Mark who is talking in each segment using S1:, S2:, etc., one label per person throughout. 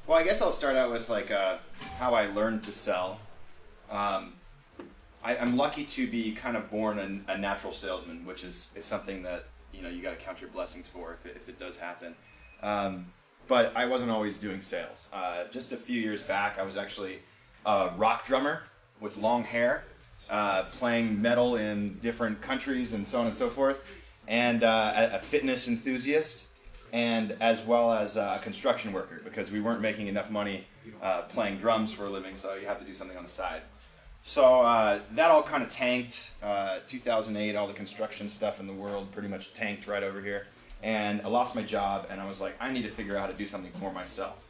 S1: Well, I guess I'll start out with like how I learned to sell. I'm lucky to be kind of born a natural salesman, which is something that you got to count your blessings for if it does happen. But I wasn't always doing sales. Just a few years back, I was actually a rock drummer with long hair, playing metal in different countries and so on and so forth, and a fitness enthusiast, and as well as a construction worker, because we weren't making enough money playing drums for a living, so you have to do something on the side. So that all kind of tanked. 2008, all the construction stuff in the world pretty much tanked right over here. And I lost my job, and I was like, I need to figure out how to do something for myself.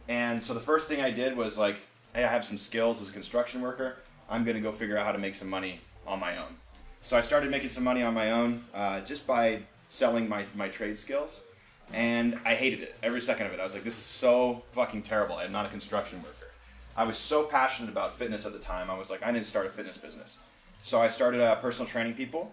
S1: And so the first thing I did was like, hey, I have some skills as a construction worker. I'm going to go figure out how to make some money on my own. So I started making some money on my own just by selling my trade skills. And I hated it, every second of it. I was like, this is so fucking terrible. I'm not a construction worker. I was so passionate about fitness at the time. I was like, I need to start a fitness business. So I started personal training people.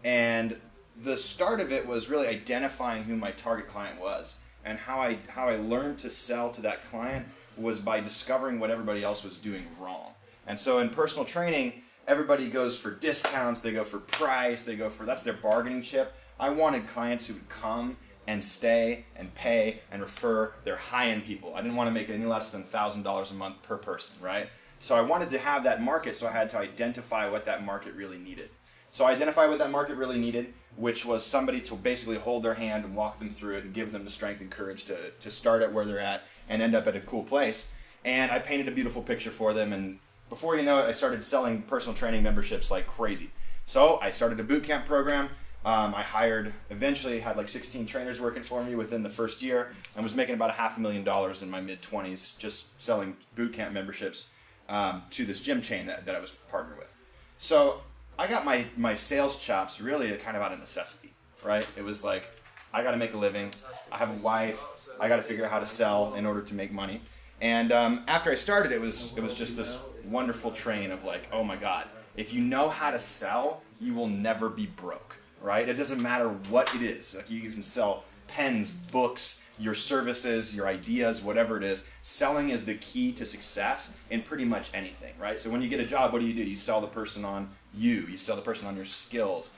S1: And the start of it was really identifying who my target client was. And how I learned to sell to that client was by discovering what everybody else was doing wrong. And so in personal training, everybody goes for discounts, they go for price, that's their bargaining chip. I wanted clients who would come and stay and pay and refer their high-end people. I didn't want to make it any less than $1,000 a month per person, right? So I wanted to have that market, so I had to identify what that market really needed. So I identified what that market really needed, which was somebody to basically hold their hand and walk them through it and give them the strength and courage to start at where they're at and end up at a cool place. And I painted a beautiful picture for them, and before you know it, I started selling personal training memberships like crazy. So I started a boot camp program. I eventually had like 16 trainers working for me within the first year, and was making about $500,000 in my mid-20s just selling boot camp memberships to this gym chain that I was partnered with. So I got my sales chops really kind of out of necessity, right? It was like, I got to make a living. I have a wife. I got to figure out how to sell in order to make money. And after I started, it was just this wonderful train of like, oh my God, if you know how to sell, you will never be broke. Right? It doesn't matter what it is. Like you can sell pens, books, your services, your ideas, whatever it is. Selling is the key to success in pretty much anything, right? So when you get a job, what do? You sell the person on you. You sell the person on your skills.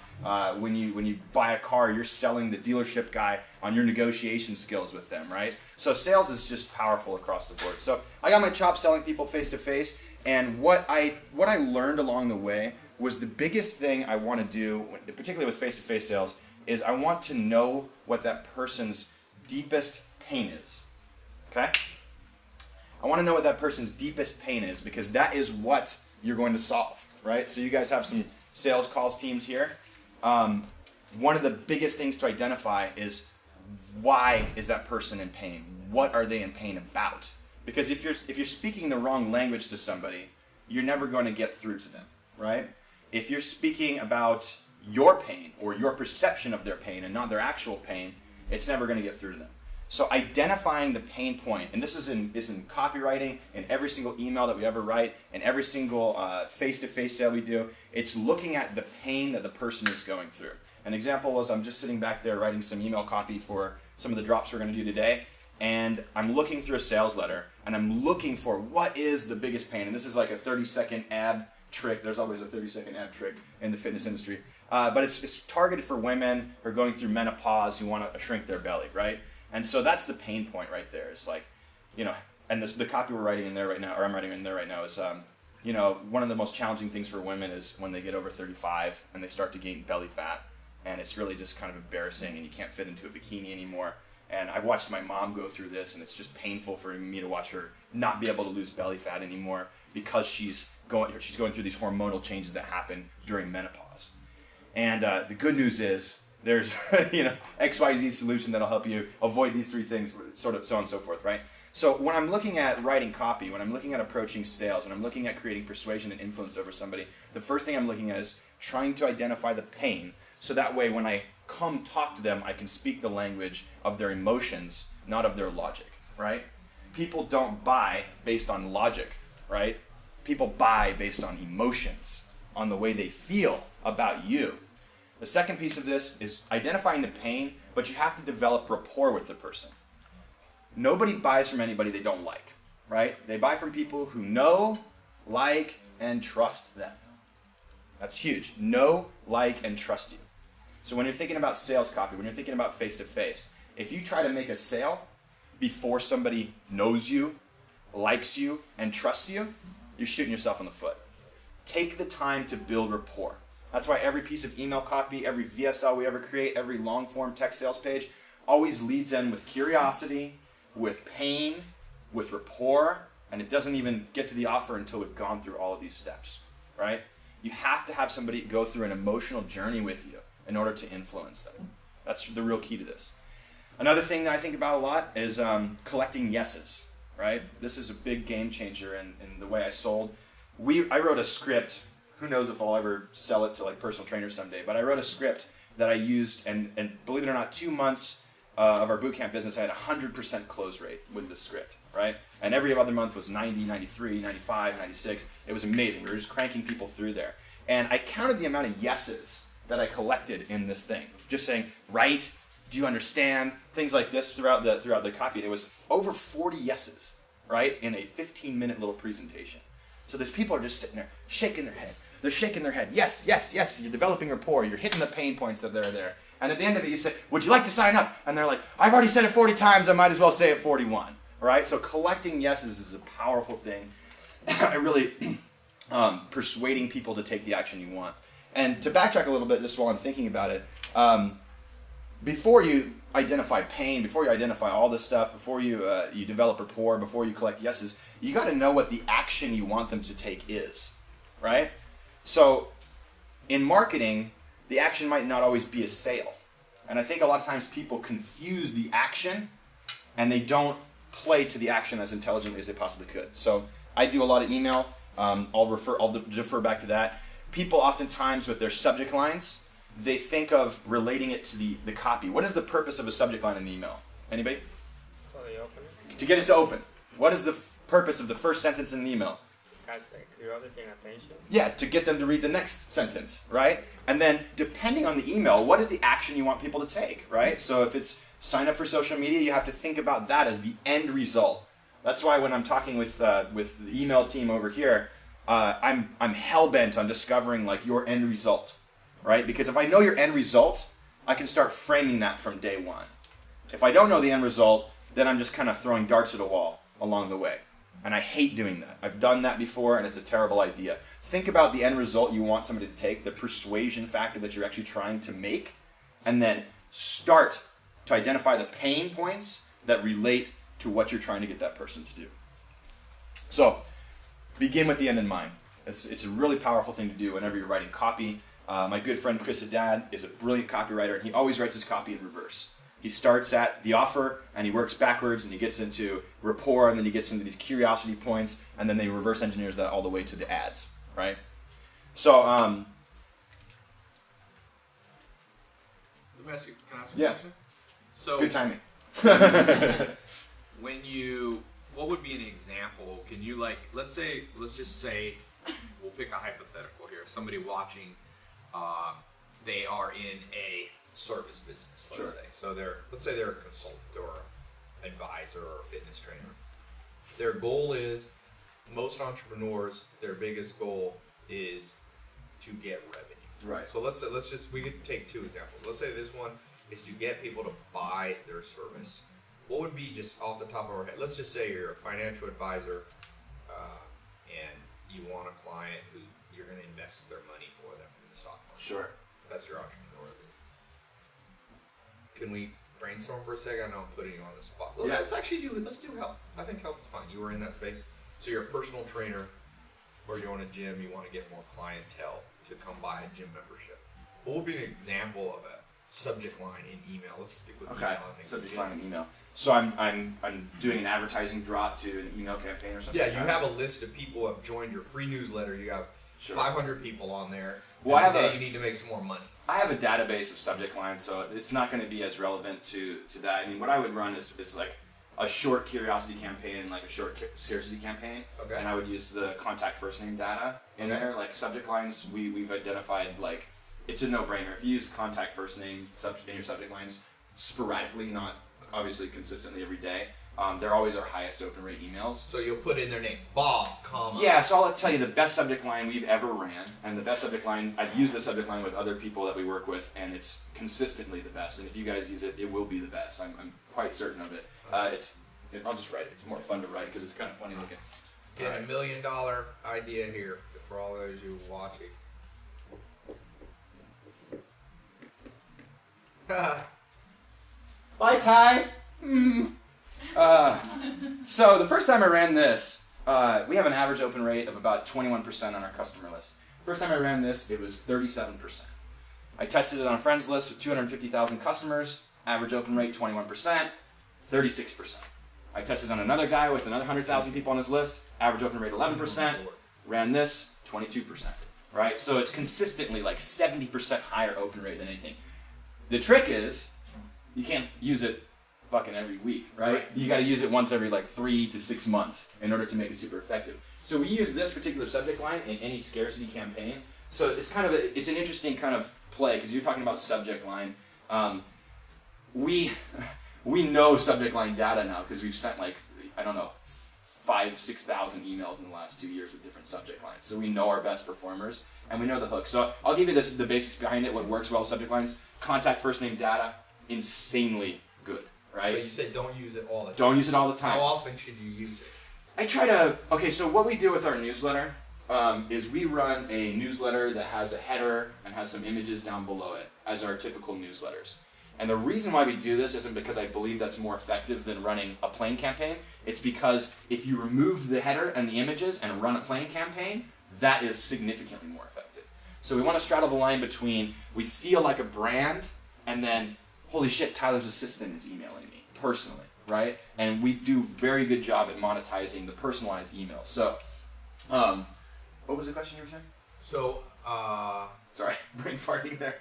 S1: When you buy a car, you're selling the dealership guy on your negotiation skills with them, right? So sales is just powerful across the board. So I got my chops selling people face to face, and what I learned along the way was the biggest thing I want to do, particularly with face-to-face sales, is I want to know what that person's deepest pain is, okay? I want to know what that person's deepest pain is, because that is what you're going to solve, right? So you guys have some sales calls teams here. One of the biggest things to identify is, why is that person in pain? What are they in pain about? Because if you're speaking the wrong language to somebody, you're never going to get through to them, right? If you're speaking about your pain or your perception of their pain and not their actual pain, it's never going to get through to them. So identifying the pain point, and this is in copywriting, in every single email that we ever write, in every single face-to-face sale we do, it's looking at the pain that the person is going through. An example was, I'm just sitting back there writing some email copy for some of the drops we're going to do today, and I'm looking through a sales letter, and I'm looking for what is the biggest pain. And this is like a 30-second ab trick. There's always a 30-second ab trick in the fitness industry. But it's targeted for women who are going through menopause who want to shrink their belly, right? And so that's the pain point right there. It's like, and the copy we're writing in there right now, or I'm writing in there right now, is, one of the most challenging things for women is when they get over 35 and they start to gain belly fat. And it's really just kind of embarrassing, and you can't fit into a bikini anymore. And I've watched my mom go through this, and it's just painful for me to watch her not be able to lose belly fat anymore because she's going through these hormonal changes that happen during menopause. And the good news is there's XYZ solution that'll help you avoid these three things, sort of so on and so forth, right? So when I'm looking at writing copy, when I'm looking at approaching sales, when I'm looking at creating persuasion and influence over somebody, the first thing I'm looking at is trying to identify the pain, so that way when I come talk to them, I can speak the language of their emotions, not of their logic, right? People don't buy based on logic, right? People buy based on emotions, on the way they feel about you. The second piece of this is identifying the pain, but you have to develop rapport with the person. nobody buys from anybody they don't like, right? They buy from people who know, like, and trust them. That's huge. Know, like, and trust you. So when you're thinking about sales copy, when you're thinking about face-to-face, if you try to make a sale before somebody knows you, likes you, and trusts you, you're shooting yourself in the foot. Take the time to build rapport. That's why every piece of email copy, every VSL we ever create, every long-form text sales page always leads in with curiosity, with pain, with rapport, and it doesn't even get to the offer until we've gone through all of these steps, right? You have to have somebody go through an emotional journey with you in order to influence them. That's the real key to this. Another thing that I think about a lot is collecting yeses, right? This is a big game changer in the way I sold. I wrote a script. Who knows if I'll ever sell it to like personal trainers someday, but I wrote a script that I used, and believe it or not, 2 months of our bootcamp business, I had 100% close rate with this script, right? And every other month was 90, 93, 95, 96. It was amazing. We were just cranking people through there. And I counted the amount of yeses that I collected in this thing. Just saying, right, do you understand? Things like this throughout the copy. It was over 40 yeses, right, in a 15-minute little presentation. So these people are just sitting there shaking their head. They're shaking their head. Yes, yes, yes. You're developing rapport. You're hitting the pain points that are there. And at the end of it, you say, would you like to sign up? And they're like, I've already said it 40 times. I might as well say it 41. All right? So collecting yeses is a powerful thing. I really persuading people to take the action you want. And to backtrack a little bit, just while I'm thinking about it, before you identify pain, before you identify all this stuff, before you develop rapport, before you collect yeses, you got to know what the action you want them to take is, right? So in marketing, the action might not always be a sale. And I think a lot of times people confuse the action and they don't play to the action as intelligently as they possibly could. So I do a lot of email. I'll defer back to that. People oftentimes with their subject lines, they think of relating it to the copy. What is the purpose of a subject line in an email? Anybody?
S2: So they open it.
S1: To get it to open. What is the purpose of the first sentence in an email?
S2: Catch their curiosity and attention.
S1: Yeah, to get them to read the next sentence, right? And then depending on the email, what is the action you want people to take, right? So if it's sign up for social media, you have to think about that as the end result. That's why when I'm talking with the email team over here, I'm hell-bent on discovering like your end result, right? Because if I know your end result, I can start framing that from day one. If I don't know the end result, then I'm just kind of throwing darts at a wall along the way. And I hate doing that. I've done that before, and it's a terrible idea. Think about the end result you want somebody to take, the persuasion factor that you're actually trying to make, and then start to identify the pain points that relate to what you're trying to get that person to do. So, begin with the end in mind. It's a really powerful thing to do whenever you're writing copy. My good friend Chris Haddad is a brilliant copywriter, and he always writes his copy in reverse. He starts at the offer, and he works backwards, and he gets into rapport, and then he gets into these curiosity points, and then they reverse engineers that all the way to the ads, right? So,
S3: Let me ask you, can I ask you a question? So,
S1: good timing.
S3: what would be an example? Can you let's just say, we'll pick a hypothetical here. Somebody watching, they are in a service business, let's say. So let's say they're a consultant or advisor or a fitness trainer. Their goal is, most entrepreneurs, their biggest goal is to get revenue.
S1: Right.
S3: So we could take two examples. Let's say this one is to get people to buy their service. What would be, just off the top of our head, let's just say you're a financial advisor and you want a client who you're going to invest their money for them in the stock market.
S1: Sure.
S3: That's your entrepreneur. Can we brainstorm for a second? I know I'm putting you on the spot. Well,
S1: Yeah.
S3: Let's do health. I think health is fine. You were in that space. So you're a personal trainer, or you own a gym, you want to get more clientele to come buy a gym membership. What would be an example of a subject line in email? Let's stick with email. I think
S1: Subject line in email. So I'm doing an advertising drop to an email campaign or something.
S3: Yeah, you have a list of people who have joined your free newsletter. You have 500 people on there.
S1: Well,
S3: and you need to make some more money.
S1: I have a database of subject lines, so it's not going to be as relevant to that. I mean, what I would run is like a short curiosity campaign and like a short scarcity campaign. Okay. And I would use the contact first name data in there. Like subject lines, we've identified, like, it's a no-brainer. If you use contact first name in your subject lines sporadically, not obviously consistently every day, They're always our highest open rate emails.
S3: So you'll put in their name, Bob, comma.
S1: Yeah, so I'll tell you the best subject line we've ever ran, and the best subject line, I've used the subject line with other people that we work with, and it's consistently the best. And if you guys use it, it will be the best. I'm quite certain of it. I'll just write it. It's more fun to write because it's kind of funny looking.
S3: Get
S1: Alright.
S3: $1 million idea here for all those you watching.
S1: Bye, Ty. So the first time I ran this, we have an average open rate of about 21% on our customer list. First time I ran this, it was 37%. I tested it on a friends list with 250,000 customers, average open rate 21%, 36%. I tested on another guy with another 100,000 people on his list, average open rate 11%, ran this 22%. Right? So it's consistently like 70% higher open rate than anything. The trick is, you can't use it fucking every week, right? You got to use it once every like 3 to 6 months in order to make it super effective. So we use this particular subject line in any scarcity campaign. So it's kind of it's an interesting kind of play because you're talking about subject line. We know subject line data now because we've sent like, I don't know, 5,000-6,000 emails in the last 2 years with different subject lines. So we know our best performers and we know the hook. So I'll give you the basics behind it, what works well with subject lines. Contact first name data, insanely good, right?
S3: But you said don't use it all the time.
S1: Don't use it all the time.
S3: How often should you use it?
S1: I try to, okay, so what we do with our newsletter is we run a newsletter that has a header and has some images down below it as our typical newsletters. And the reason why we do this isn't because I believe that's more effective than running a plain campaign. It's because if you remove the header and the images and run a plain campaign, that is significantly more effective. So we want to straddle the line between we feel like a brand and then, holy shit, Tyler's assistant is emailing me personally, right? And we do very good job at monetizing the personalized email. So, what was the question you were saying?
S3: So,
S1: Sorry, brain farting there.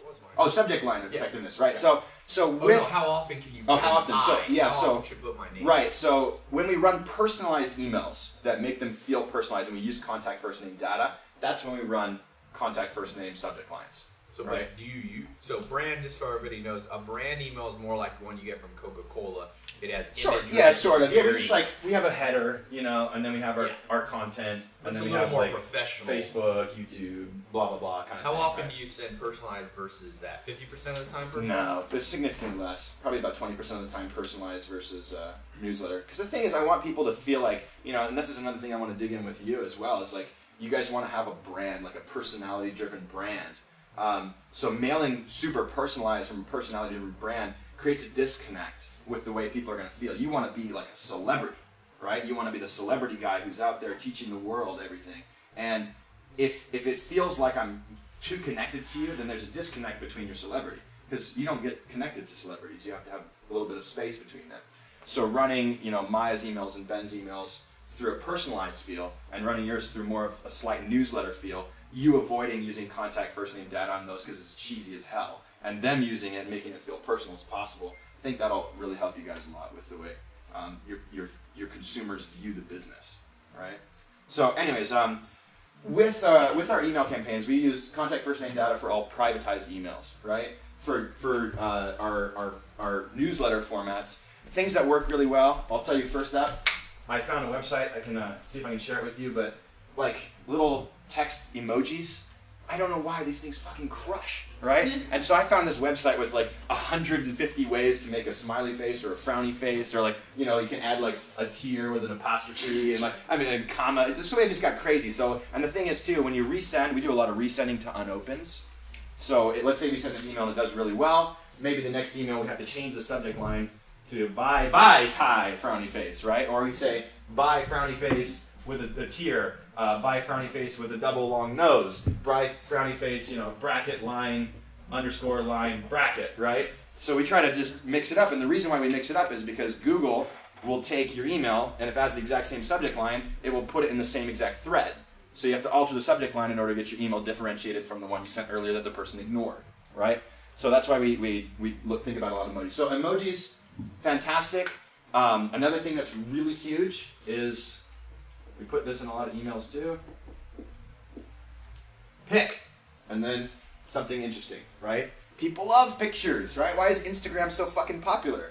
S3: what was mine?
S1: Oh, subject line
S3: Yes.
S1: effectiveness, right?
S3: Yeah.
S1: So
S3: Oh,
S1: with
S3: no, how often can you
S1: Oh,
S3: put
S1: how often? So,
S3: mine?
S1: yeah,
S3: How
S1: so-
S3: often should I put my name?
S1: right, so when we run personalized emails that make them feel personalized and we use contact first name data, that's when we run contact first name subject lines.
S3: So,
S1: Right.
S3: but do you use, so brand, just so everybody knows, a brand email is more like the one you get from Coca-Cola. It has imagery.
S1: Yeah, sort of.
S3: it's
S1: Yeah, we
S3: very-
S1: just like, we have a header, you know, and then we have
S3: Yeah.
S1: our content, and
S3: It's
S1: then
S3: a
S1: we
S3: little
S1: have
S3: more
S1: like
S3: professional.
S1: Facebook, YouTube, blah, blah, blah kind of
S3: How
S1: thing.
S3: often
S1: right?
S3: do you send personalized versus that? 50% of the time personalized?
S1: No, but significantly less. Probably about 20% of the time personalized versus newsletter. Because the thing is, I want people to feel like, you know, and this is another thing I want to dig in with you as well, is like, you guys want to have a brand, like a personality-driven brand. So mailing super personalized from a personality-driven brand creates a disconnect with the way people are going to feel. You want to be like a celebrity, right? You want to be the celebrity guy who's out there teaching the world everything. And if it feels like I'm too connected to you, then there's a disconnect between your celebrity. Because you don't get connected to celebrities. You have to have a little bit of space between them. So running, you know, Maya's emails and Ben's emails through a personalized feel and running yours through more of a slight newsletter feel, you avoiding using contact first name data on those because it's cheesy as hell, and them using it and making it feel personal as possible, I think that'll really help you guys a lot with the way your consumers view the business, right? So anyways, with our email campaigns, we use contact first name data for all privatized emails, right? For our newsletter formats, things that work really well, I'll tell you first up, I found a website, I can see if I can share it with you, but like little text emojis, I don't know why these things fucking crush, right? And so I found this website with like 150 ways to make a smiley face or a frowny face, or like, you know, you can add like a tear with an apostrophe and like, I mean, a comma. This way it just got crazy. So, and the thing is too, when you resend, we do a lot of resending to unopens. So let's say we send this email and it does really well. Maybe the next email we have to change the subject line to bye Ty frowny face, right? Or we say bye frowny face with a tear, bye frowny face with a double long nose, bye frowny face, you know, bracket line, underscore line, bracket, right? So we try to just mix it up, and the reason why we mix it up is because Google will take your email, and if it has the exact same subject line, it will put it in the same exact thread. So you have to alter the subject line in order to get your email differentiated from the one you sent earlier that the person ignored, right? So that's why we think about a lot of emojis. So emojis, fantastic. Another thing that's really huge is, we put this in a lot of emails too, pic, and then something interesting, right? People love pictures, right? Why is Instagram so fucking popular?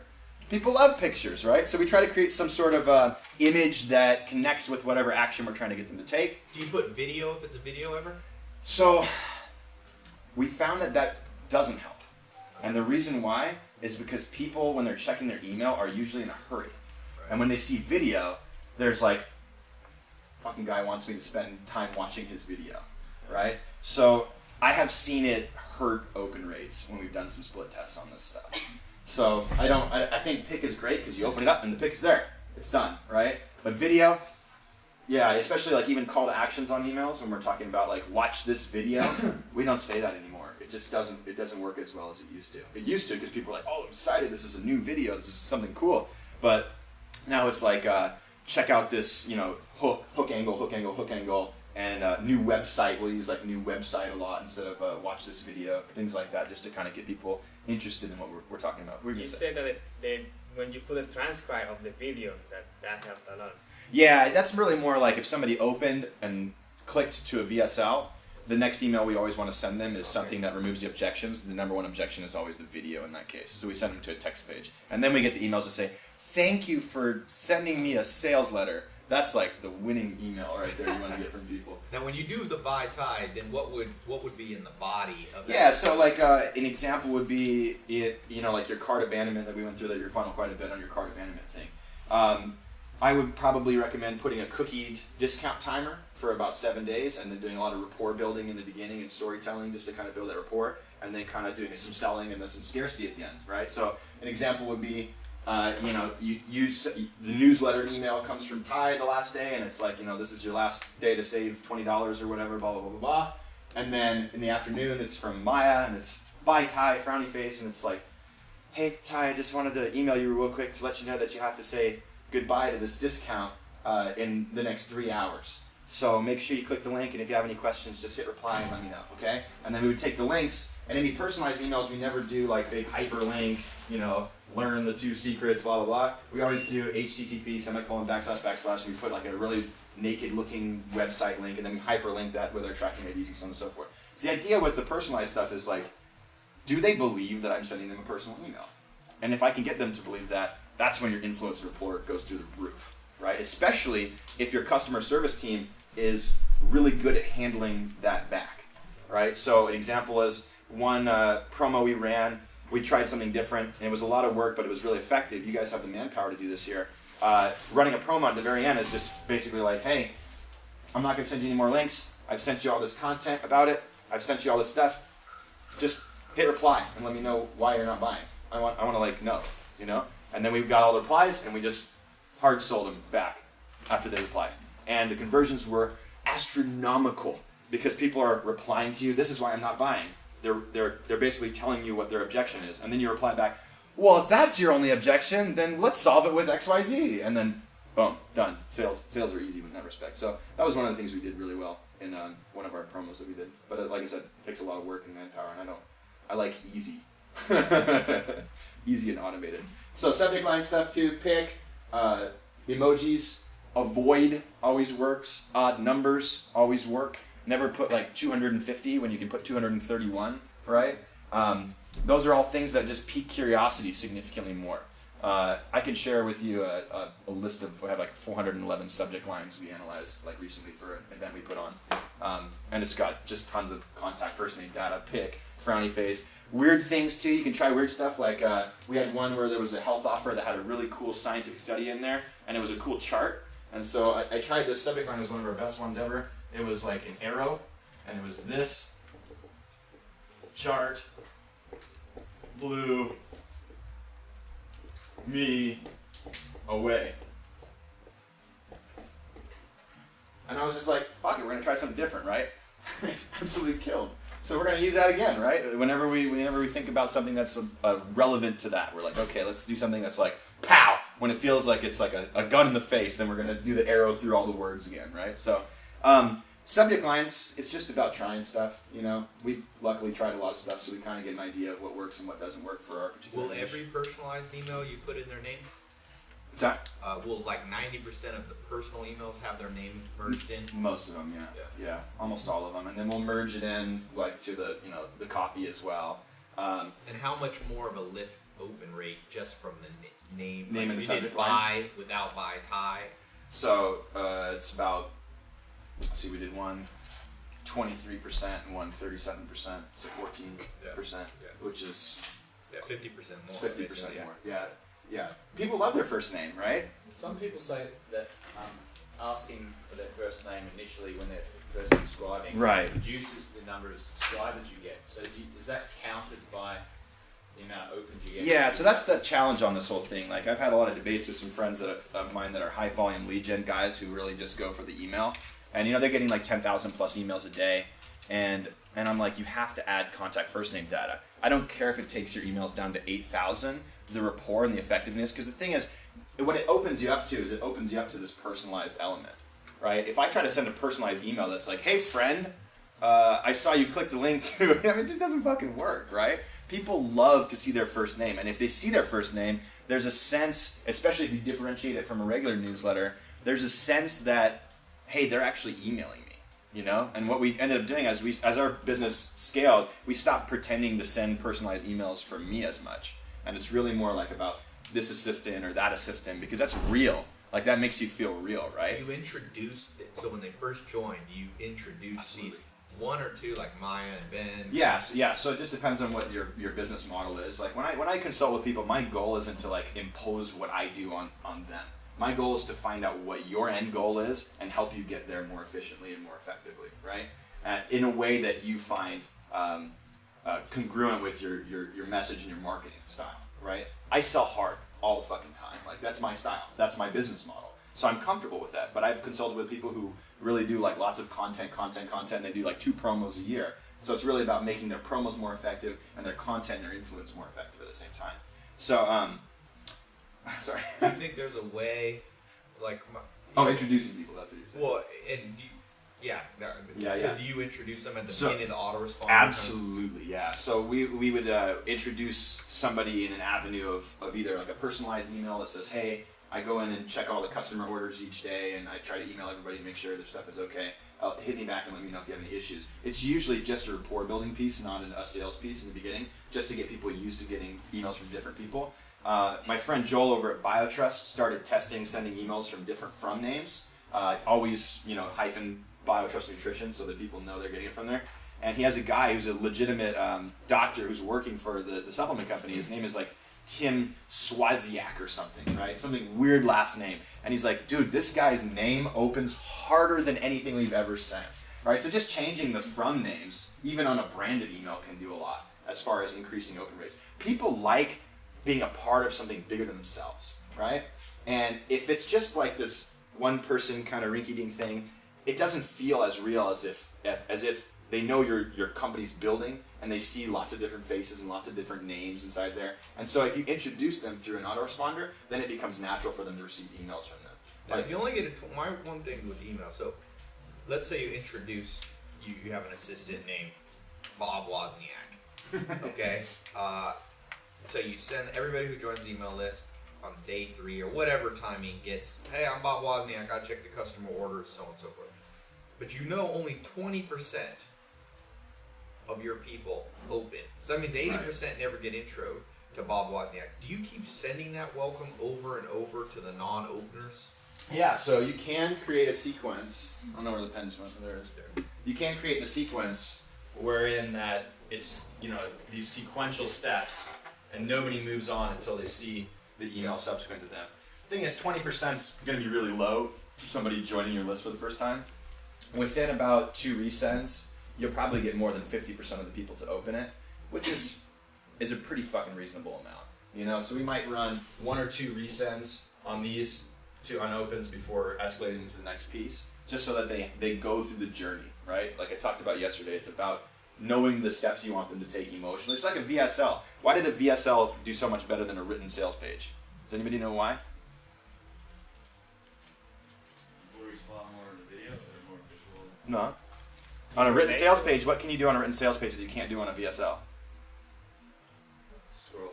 S1: People love pictures, right? So we try to create some sort of image that connects with whatever action we're trying to get them to take.
S3: Do you put video if it's a video ever?
S1: So we found that doesn't help. And the reason why is because people, when they're checking their email, are usually in a hurry.
S3: Right.
S1: And when they see video, there's like, fucking guy wants me to spend time watching his video, right? So I have seen it hurt open rates when we've done some split tests on this stuff. So I think pick is great because you open it up and the pick's there. It's done, right? But video, yeah, especially like even call to actions on emails when we're talking about like watch this video, we don't say that anymore. It just doesn't work as well as it used to. It used to because people are like, oh, I'm excited, this is a new video, this is something cool. But now it's like check out this, hook angle, and new website. We'll use like new website a lot instead of watch this video, things like that, just to kind of get people interested in what we're talking about.
S2: You said that when you put a transcribe of the video, that helped a lot.
S1: Yeah, that's really more like if somebody opened and clicked to a VSL, the next email we always want to send them is something that removes the objections. The number one objection is always the video in that case. So we send them to a text page. And then we get the emails that say, thank you for sending me a sales letter. That's like the winning email right there you want to get from people.
S3: Now, when you do the buy tide, then what would be in the body of that?
S1: Yeah, so like an example would be like your cart abandonment that we went through, that your funnel quite a bit on your cart abandonment thing. I would probably recommend putting a cookied discount timer for about 7 days, and then doing a lot of rapport building in the beginning and storytelling just to kind of build that rapport, and then kind of doing some selling and then some scarcity at the end, right? So an example would be, you use the newsletter email comes from Ty the last day, and it's like, this is your last day to save $20 or whatever, blah, blah, blah, blah, blah. And then in the afternoon, it's from Maya, and it's bye Ty, frowny face, and it's like, hey Ty, I just wanted to email you real quick to let you know that you have to say goodbye to this discount in the next 3 hours. So make sure you click the link, and if you have any questions, just hit reply and let me know, okay? And then we would take the links, and any personalized emails, we never do like big hyperlink, learn the 2 secrets, blah, blah, blah. We always do HTTP, semicolon, //, and we put like a really naked looking website link, and then we hyperlink that with our tracking IDs and so on and so forth. So the idea with the personalized stuff is like, do they believe that I'm sending them a personal email? And if I can get them to believe that, that's when your influence report goes through the roof, right? Especially if your customer service team is really good at handling that back, right? So an example is one promo we ran. We tried something different, and it was a lot of work, but it was really effective. You guys have the manpower to do this here. Running a promo at the very end is just basically like, hey, I'm not going to send you any more links. I've sent you all this content about it. I've sent you all this stuff. Just hit reply and let me know why you're not buying. I want to know, And then we got all the replies, and we just hard sold them back after they replied. And the conversions were astronomical because people are replying to you. This is why I'm not buying. They're basically telling you what their objection is, and then you reply back, well, if that's your only objection, then let's solve it with XYZ, and then boom, done. Sales are easy in that respect. So that was one of the things we did really well in one of our promos that we did. But like I said, it takes a lot of work and manpower, and I like easy, easy and automated. So subject line stuff too. Pick emojis. Avoid always works. Odd numbers always work. Never put like 250 when you can put 231, right? Those are all things that just pique curiosity significantly more. I can share with you a list of, we have like 411 subject lines we analyzed like recently for an event we put on. And it's got just tons of contact, first name, data, pick, frowny face. Weird things too, you can try weird stuff like we had one where there was a health offer that had a really cool scientific study in there, and it was a cool chart. And so I tried this subject line, it was one of our best ones ever. It was like an arrow, and it was this chart blew me away. And I was just like, fuck it, we're gonna try something different, right? Absolutely killed. So we're gonna use that again, right? Whenever we think about something that's relevant to that, we're like, okay, let's do something that's like, pow! When it feels like it's like a gun in the face, then we're gonna do the arrow through all the words again, right? So, subject lines, it's just about trying stuff, We've luckily tried a lot of stuff, so we kind of get an idea of what works and what doesn't work for our particular
S3: Will
S1: niche.
S3: every personalized email you put in their name?
S1: What's that?
S3: Will like 90% of the personal emails have their name merged in?
S1: Most of them, yeah, almost all of them, and then we'll merge it in like to the the copy as well.
S3: And how much more of a lift open rate just from name?
S1: Name in the
S3: you did
S1: subject line?
S3: buy without buy tie.
S1: So it's about, let's see, we did one 23% and one 37%, so 14%, which is
S3: Yeah, 50% more.
S1: 50%
S3: yeah.
S1: more. Yeah. People love their first name, right?
S4: Some people say that asking for their first name initially when they're first subscribing
S1: Right.
S4: reduces the number of subscribers you get. So is that counted by the amount of opens you get?
S1: Yeah, so that's the challenge on this whole thing. Like, I've had a lot of debates with some friends of mine that are high volume lead gen guys who really just go for the email. And, they're getting like 10,000 plus emails a day. And I'm like, you have to add contact first name data. I don't care if it takes your emails down to 8,000, the rapport and the effectiveness. Because the thing is, what it opens you up to is it opens you up to this personalized element, right? If I try to send a personalized email that's like, hey, friend, I saw you click the link to, it just doesn't fucking work, right? People love to see their first name. And if they see their first name, there's a sense, especially if you differentiate it from a regular newsletter, there's a sense that, hey, they're actually emailing me. And what we ended up doing as our business scaled, we stopped pretending to send personalized emails for me as much, and it's really more like about this assistant or that assistant, because that's real. Like, that makes you feel real, right?
S3: You introduce so when they first joined, you introduce these one or two, like Maya and Ben.
S1: Yes. So it just depends on what your business model is. Like, when I consult with people, my goal isn't to like impose what I do on them. My goal is to find out what your end goal is and help you get there more efficiently and more effectively, right? In a way that you find congruent with your message and your marketing style, right? I sell hard all the fucking time. Like, that's my style. That's my business model. So I'm comfortable with that. But I've consulted with people who really do like lots of content. And they do like 2 promos a year. So it's really about making their promos more effective and their content and their influence more effective at the same time. So, sorry.
S3: I think there's a way, like.
S1: Introducing people. That's what you're saying.
S3: Well, and So do you introduce them at the beginning of the autoresponder?
S1: Absolutely, yeah. So we would introduce somebody in an avenue of either like a personalized email that says, hey, I go in and check all the customer orders each day, and I try to email everybody to make sure their stuff is okay. Hit me back and let me know if you have any issues. It's usually just a rapport building piece, not a sales piece in the beginning, just to get people used to getting emails from different people. My friend Joel over at BioTrust started testing sending emails from different from names. Always, hyphen BioTrust Nutrition so that people know they're getting it from there. And he has a guy who's a legitimate doctor who's working for the supplement company. His name is like Tim Swaziak or something, right? Something weird last name. And he's like, dude, this guy's name opens harder than anything we've ever sent, right? So just changing the from names, even on a branded email, can do a lot as far as increasing open rates. People like being a part of something bigger than themselves, right? And if it's just like this one person kind of rinky-dink thing, it doesn't feel as real as if they know your company's building and they see lots of different faces and lots of different names inside there. And so if you introduce them through an autoresponder, then it becomes natural for them to receive emails from them.
S3: Now, if you only get my one thing with email, so let's say you introduce, you have an assistant named Bob Wozniak, okay? So you send everybody who joins the email list on day 3 or whatever timing gets, hey, I'm Bob Wozniak, I check the customer orders, so on and so forth. But only 20% of your people open. So that means 80% never get intro to Bob Wozniak. Do you keep sending that welcome over and over to the non-openers?
S1: Yeah, so you can create a sequence. I don't know where the pen just went, but there it is. You can create the sequence wherein that it's, these sequential steps, and nobody moves on until they see the email subsequent to them. The thing is, 20% is going to be really low for somebody joining your list for the first time. Within about 2 resends, you'll probably get more than 50% of the people to open it, which is a pretty fucking reasonable amount. So we might run 1 or 2 resends on these 2 unopens before escalating to the next piece, just so that they go through the journey, right? Like I talked about yesterday, it's about knowing the steps you want them to take emotionally. It's like a VSL. Why did a VSL do so much better than a written sales page? Does anybody know why? No. On a written sales page, what can you do on a written sales page that you can't do on a VSL?
S4: Scroll.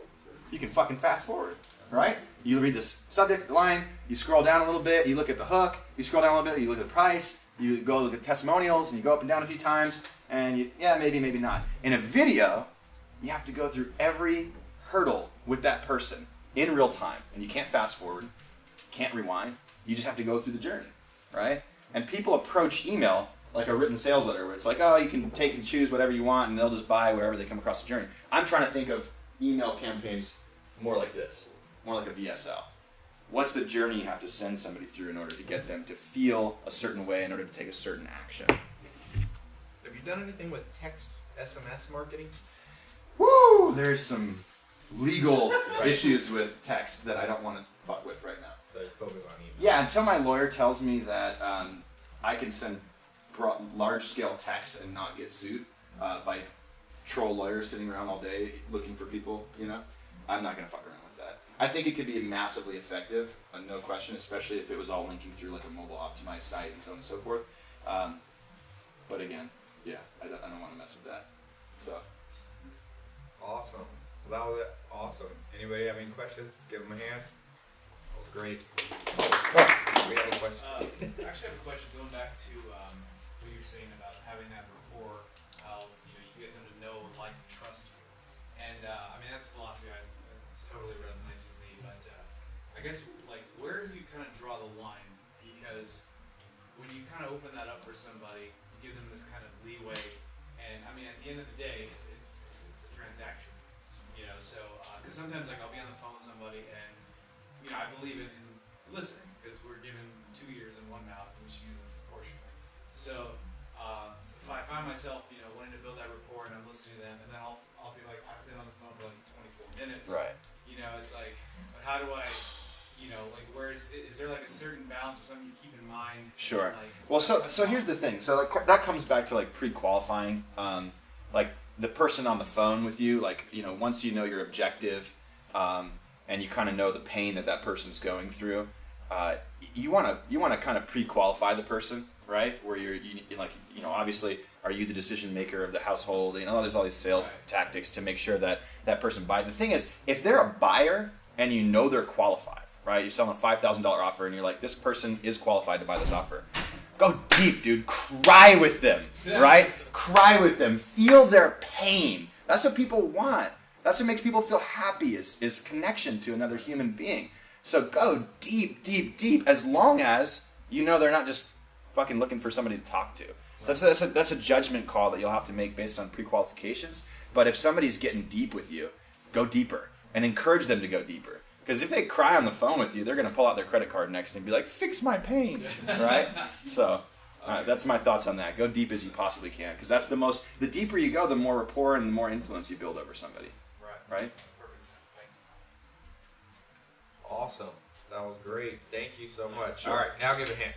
S1: You can fucking fast forward, right? You read this subject line, you scroll down a little bit, you look at the hook, you scroll down a little bit, you look at the price, you go look at testimonials, and you go up and down a few times, and maybe not. In a video, you have to go through every hurdle with that person in real time, and you can't fast forward, can't rewind. You just have to go through the journey, right? And people approach email like a written sales letter, where it's like, oh, you can take and choose whatever you want, and they'll just buy wherever they come across the journey. I'm trying to think of email campaigns more like this, more like a VSL. What's the journey you have to send somebody through in order to get them to feel a certain way in order to take a certain action?
S3: Have you done anything with text SMS marketing?
S1: Woo! There's some legal issues with text that I don't want to fuck with right now.
S3: So focus on email.
S1: Yeah, until my lawyer tells me that I can send large-scale text and not get sued by troll lawyers sitting around all day looking for people, I'm not gonna fuck around with that. I think it could be massively effective, no question, especially if it was all linking through like a mobile optimized site and so on and so forth. But again, yeah, I don't want to mess with that. So.
S3: Awesome. Well, that was awesome. Anybody have any questions? Give them a hand. That was great. We have a question.
S5: I actually have a question going back to what you were saying about having that rapport, how you get them to know, like, trust you, and I mean that's a philosophy that totally resonates with me. But I guess like where do you kind of draw the line? Because when you kind of open that up for somebody, you give them this kind of leeway, and I mean at the end of the day, it's a transaction, So because sometimes like I'll be on the phone with somebody and I believe in listening because we're given 2 ears and 1 mouth and we should use them proportionally. So if I find myself, wanting to build that rapport and I'm listening to them, and then I'll be like, I've been on the phone for like 24 minutes.
S1: Right.
S5: It's like, but how do I, like, is there like a certain balance or something you keep in mind?
S1: Sure.
S5: Like,
S1: Well, so here's the thing. So like that comes back to like pre-qualifying, like the person on the phone with you. Like once you know your objective, and you kind of know the pain that person's going through, you want to kind of pre-qualify the person, right? Where you're obviously, are you the decision maker of the household? There's all these sales tactics to make sure that person buys. The thing is, if they're a buyer and they're qualified, right? You're selling a $5,000 offer and you're like, this person is qualified to buy this offer. Go deep, dude. Cry with them, right? Cry with them. Feel their pain. That's what people want. That's what makes people feel happy is connection to another human being. So go deep, deep, deep, as long as they're not just fucking looking for somebody to talk to. So that's a judgment call that you'll have to make based on pre-qualifications. But if somebody's getting deep with you, go deeper and encourage them to go deeper. Because if they cry on the phone with you, they're going to pull out their credit card next and be like, fix my pain, right? So that's my thoughts on that. Go deep as you possibly can, because that's the deeper you go, the more rapport and the more influence you build over somebody. Right?
S5: Perfect sense. Thanks.
S3: Awesome. That was great. Thank you so much.
S1: Sure.
S3: All right, now give a hand.